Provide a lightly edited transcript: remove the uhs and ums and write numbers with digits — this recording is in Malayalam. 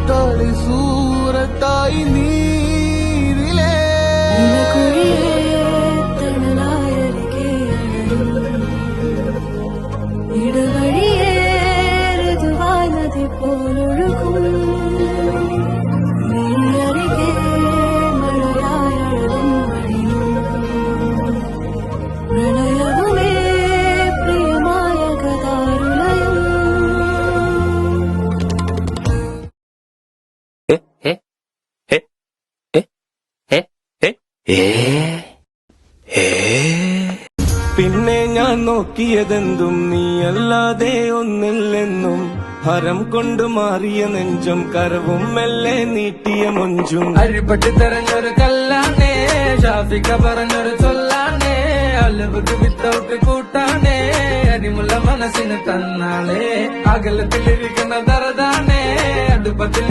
കാളി സൂറത്തായി നീരിലേ ഇടവഴിയേ ഋതുവായി നദി പോലൊഴുകും നീയരികെ മഴയായഴകും വഴിയും പ്രണയവുമേ പ്രിയമായ ഗതാരുലയം പിന്നെ ഞാൻ നോക്കിയതെന്തും നീയല്ലാതെ ഒന്നില്ലെന്നും ഹരം കൊണ്ട് മാറിയ നെഞ്ചും കരവും മെല്ലെ നീട്ടിയ മൊഞ്ചും അരിപെട്ട് തെരഞ്ഞൊരു കല്ലാണേ ഷാഫിക്ക പറഞ്ഞൊരു ചൊല്ലാണേ അലവുക്ക് വിത്തൗട്ട് കൂട്ടാണേ അരിമുള്ള മനസ്സിന് തന്നാളേ അകലത്തിലിരിക്കുന്ന ദറതാണേ അടുപ്പത്തിൽ